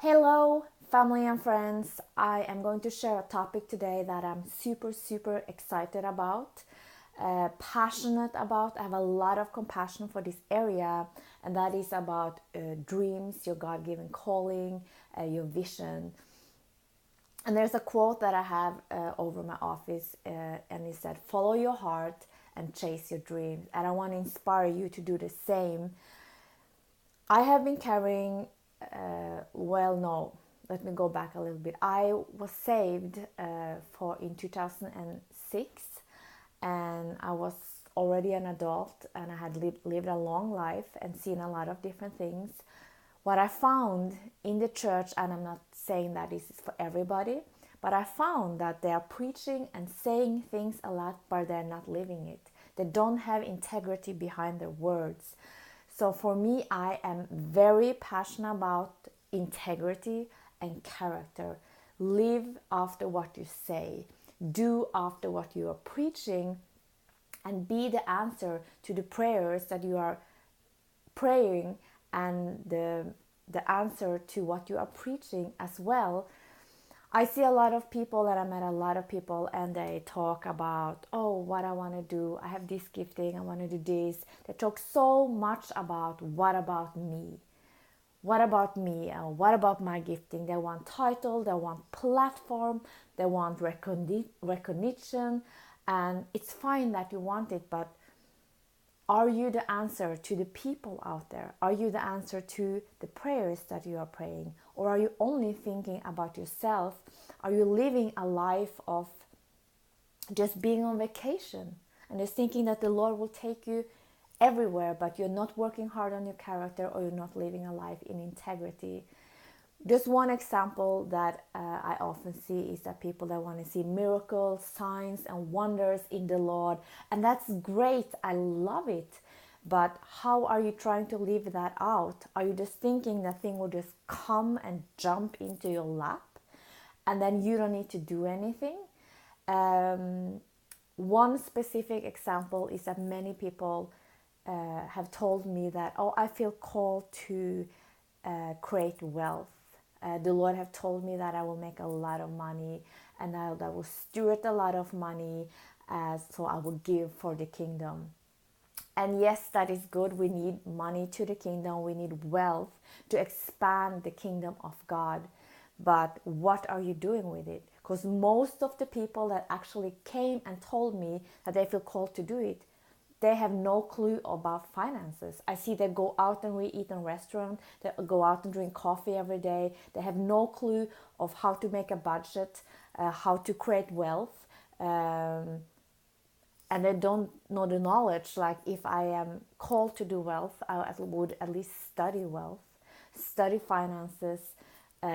Hello, family and friends. I am going to share a topic today that I'm super excited about, passionate about. I have a lot of compassion for this area, and that is about dreams, your God given calling, your vision. And there's a quote that I have over my office, and it said, "Follow your heart and chase your dreams." And I want to inspire you to do the same. I have been carrying, no, let me go back a little bit. I was saved for in 2006, and I was already an adult, and I had lived a long life and seen a lot of different things. What I found in the church, and I'm not saying that this is for everybody, but I found that they are preaching and saying things a lot, but they're not living it. They don't have integrity behind their words. So for me, I am very passionate about integrity and character. Live after what you say, do after what you are preaching, and be the answer to the prayers that you are praying, and the answer to what you are preaching as well. I see a lot of people, and I met a lot of people, and they talk about, oh, what I want to do. I have this gifting, I want to do this. They talk so much about what about me? What about me? What about my gifting? They want title, they want platform, they want recognition, and it's fine that you want it, but are you the answer to the people out there? Are you the answer to the prayers that you are praying? Or are you only thinking about yourself? Are you living a life of just being on vacation and just thinking that the Lord will take you everywhere, but you're not working hard on your character, or you're not living a life in integrity? Just one example that I often see is that people that want to see miracles, signs, and wonders in the Lord. And that's great. I love it. But how are you trying to live that out? Are you just thinking that thing will just come and jump into your lap, and then you don't need to do anything? One specific example is that many people have told me that, oh, I feel called to create wealth. The Lord have told me that I will make a lot of money, and I will steward a lot of money, so I will give for the kingdom. And yes, that is good. We need money to the kingdom. We need wealth to expand the kingdom of God. But what are you doing with it? Because most of the people that actually came and told me that they feel called to do it, they have no clue about finances. I see they go out and we eat in a restaurant, they go out and drink coffee every day. They have no clue of how to make a budget, how to create wealth, and they don't know the knowledge. Like, if I am called to do wealth, I would at least study wealth, study finances,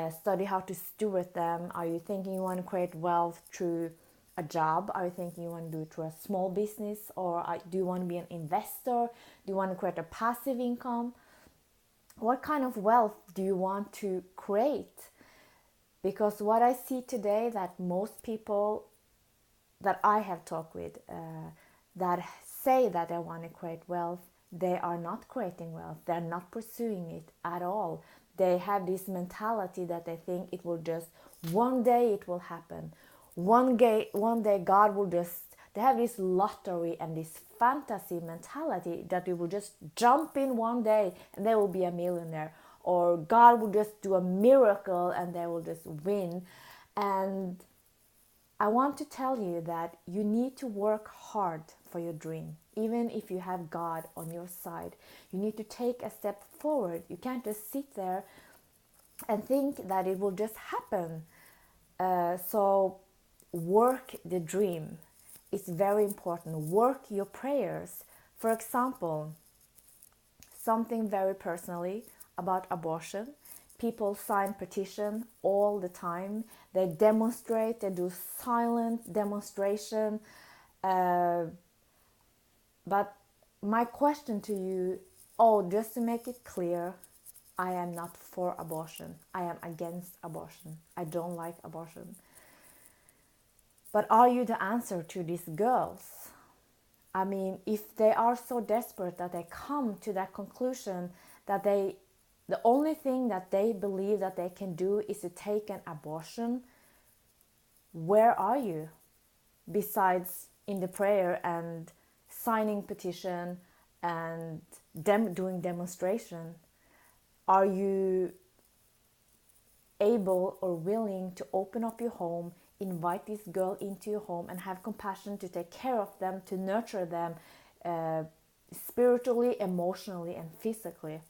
study how to steward them. Are you thinking you want to create wealth through a job? Are you thinking you want to do it through a small business? Or do you want to be an investor? Do you want to create a passive income? What kind of wealth do you want to create? Because what I see today, that most people that I have talked with that say that they want to create wealth, they are not creating wealth. They're not pursuing it at all. They have this mentality that they think it will just, one day it will happen. One day God will just, they have this lottery and this fantasy mentality that they will just jump in one day and they will be a millionaire. Or God will just do a miracle and they will just win. And I want to tell you that you need to work hard for your dream. Even if you have God on your side, you need to take a step forward. You can't just sit there and think that it will just happen. So work the dream. It's very important. Work your prayers. For example, something very personally about abortion. People sign petition all the time. They demonstrate, they do silent demonstration. But my question to you, just to make it clear, I am not for abortion. I am against abortion. I don't like abortion. But are you the answer to these girls? I mean, if they are so desperate that they come to that conclusion that they The only thing that they believe that they can do is to take an abortion. Where are you? Besides in the prayer and signing petition and doing demonstration, are you able or willing to open up your home, invite this girl into your home, and have compassion to take care of them, to nurture them spiritually, emotionally, and physically?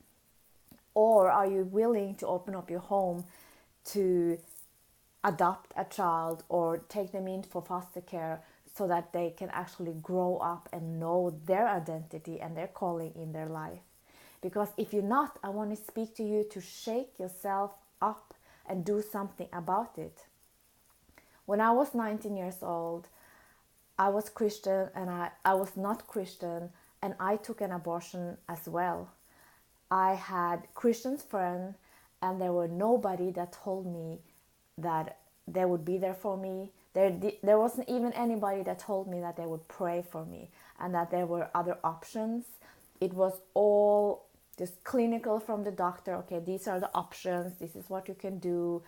Or are you willing to open up your home to adopt a child or take them in for foster care so that they can actually grow up and know their identity and their calling in their life? Because if you're not, I want to speak to you to shake yourself up and do something about it. When I was 19 years old, I was Christian and I was not Christian, and I took an abortion as well. I had Christian friends, and there were nobody that told me that they would be there for me. There wasn't even anybody that told me that they would pray for me and that there were other options. It was all just clinical from the doctor. Okay, these are the options. This is what you can do.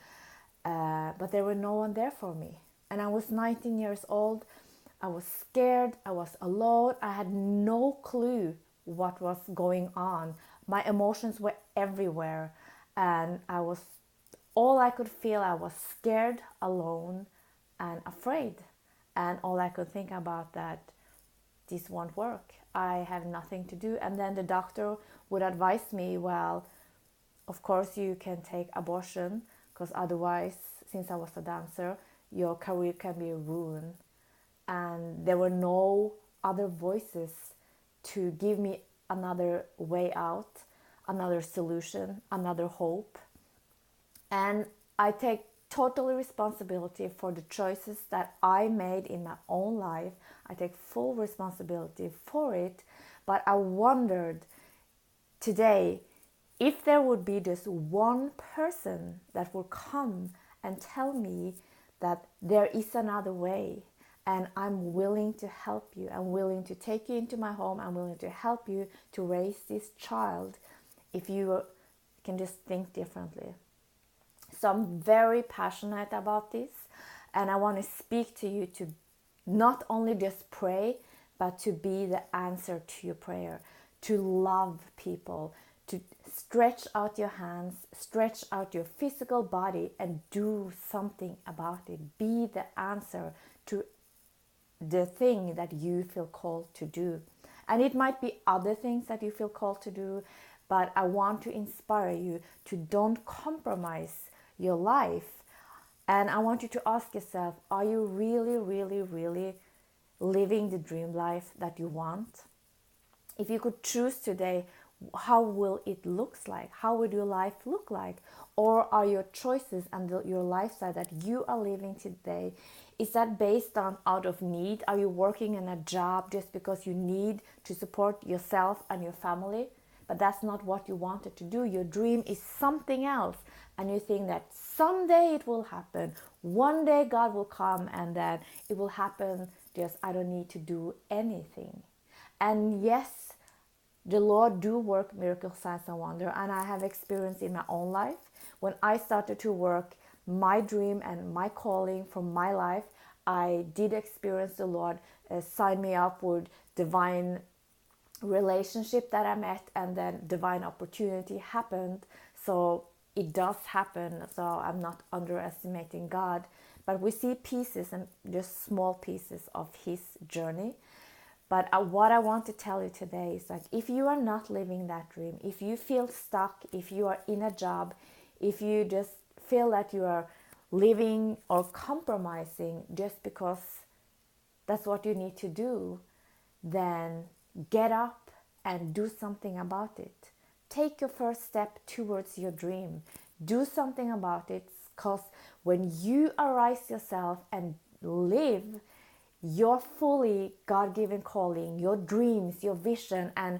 But there were no one there for me. And I was 19 years old. I was scared. I was alone. I had no clue what was going on. My emotions were everywhere. And all I could feel, I was scared, alone, and afraid. And all I could think about that this won't work. I have nothing to do. And then the doctor would advise me, well, of course you can take abortion, because otherwise, since I was a dancer, your career can be ruined. And there were no other voices to give me another way out, another solution, another hope. And I take totally responsibility for the choices that I made in my own life. I take full responsibility for it. But I wondered today if there would be just one person that would come and tell me that there is another way, and I'm willing to help you. I'm willing to take you into my home. I'm willing to help you to raise this child if you can just think differently. So I'm very passionate about this, and I want to speak to you to not only just pray, but to be the answer to your prayer, to love people, to stretch out your hands, stretch out your physical body, and do something about it. Be the answer to the thing that you feel called to do. And it might be other things that you feel called to do, but I want to inspire you to don't compromise your life. And I want you to ask yourself, are you really, really, really living the dream life that you want? If you could choose today, how will it look like? How would your life look like? Or are your choices and your lifestyle that you are living today, is that based on out of need? Are you working in a job just because you need to support yourself and your family? But that's not what you wanted to do. Your dream is something else. And you think that someday it will happen. One day God will come and then it will happen. Just I don't need to do anything. And yes, the Lord do work miracles, signs and wonder. And I have experienced in my own life. When I started to work my dream and my calling from my life, I did experience the Lord sign me up with divine relationship that I met, and then divine opportunity happened. So it does happen. So I'm not underestimating God, but we see pieces and just small pieces of his journey. But what I want to tell you today is like, if you are not living that dream, if you feel stuck, if you are in a job, if you just feel that you are living or compromising just because that's what you need to do, then get up and do something about it. Take your first step towards your dream. Do something about it, because when you arise yourself and live your fully God-given calling, your dreams, your vision, and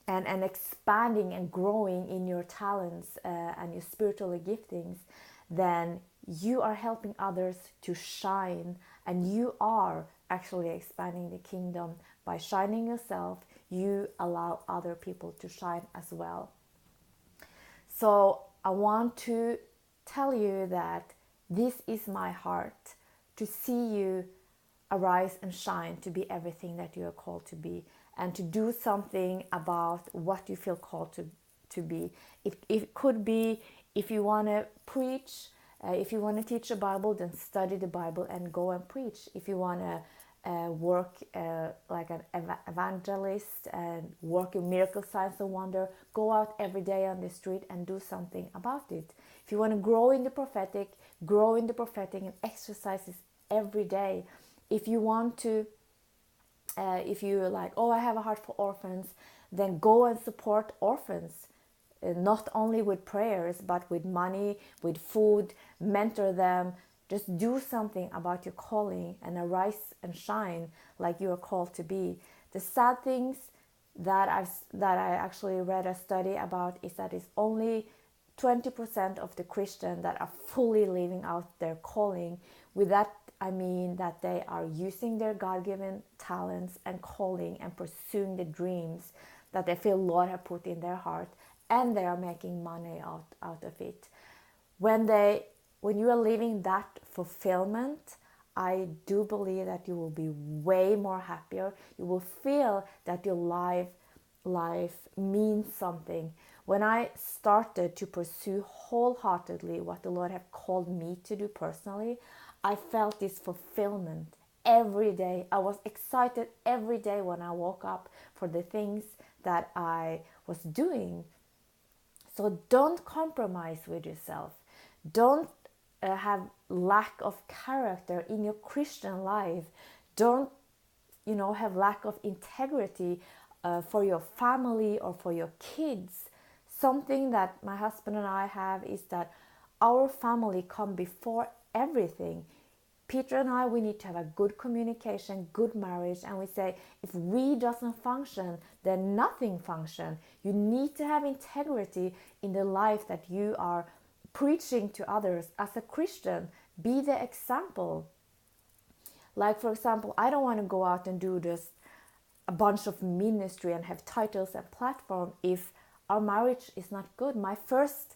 expanding and growing in your talents and your spiritual giftings, then you are helping others to shine, and you are actually expanding the kingdom. By shining yourself, you allow other people to shine as well. So I want to tell you that this is my heart, to see you arise and shine, to be everything that you are called to be, and to do something about what you feel called to be. It could be, if you want to preach, if you want to teach the Bible, then study the Bible and go and preach. If you want to work like an evangelist and work in miracle signs and wonder, go out every day on the street and do something about it. If you want to grow in the prophetic, grow in the prophetic and exercises every day. If you want to, if you're like, oh, I have a heart for orphans, then go and support orphans. Not only with prayers, but with money, with food, mentor them. Just do something about your calling and arise and shine like you are called to be. The sad things that I actually read a study about is that it's only 20% of the Christians that are fully living out their calling. With that, I mean that they are using their God-given talents and calling and pursuing the dreams that they feel Lord have put in their heart, and they are making money out of it. When you are living that fulfillment, I do believe that you will be way more happier. You will feel that your life means something. When I started to pursue wholeheartedly what the Lord had called me to do personally, I felt this fulfillment every day. I was excited every day when I woke up for the things that I was doing. So don't compromise with yourself. Don't have lack of character in your Christian life. Don't, have lack of integrity for your family or for your kids. Something that my husband and I have is that our family come before everything. Peter and I, we need to have a good communication, good marriage, and we say if we doesn't function, then nothing function. You need to have integrity in the life that you are preaching to others. As a Christian, be the example. Like, for example, I don't want to go out and do just a bunch of ministry and have titles and platform if our marriage is not good. My first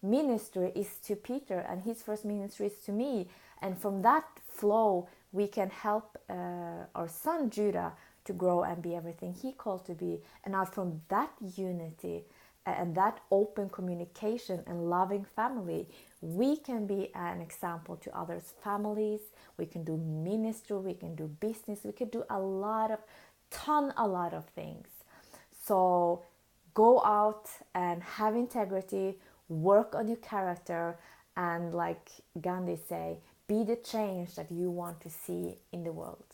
ministry is to Peter, and his first ministry is to me. And from that flow, we can help our son Judah to grow and be everything he called to be. And out from that unity and that open communication and loving family, we can be an example to others' families. We can do ministry, we can do business, we can do a lot of things. So go out and have integrity, work on your character, and like Gandhi say, be the change that you want to see in the world.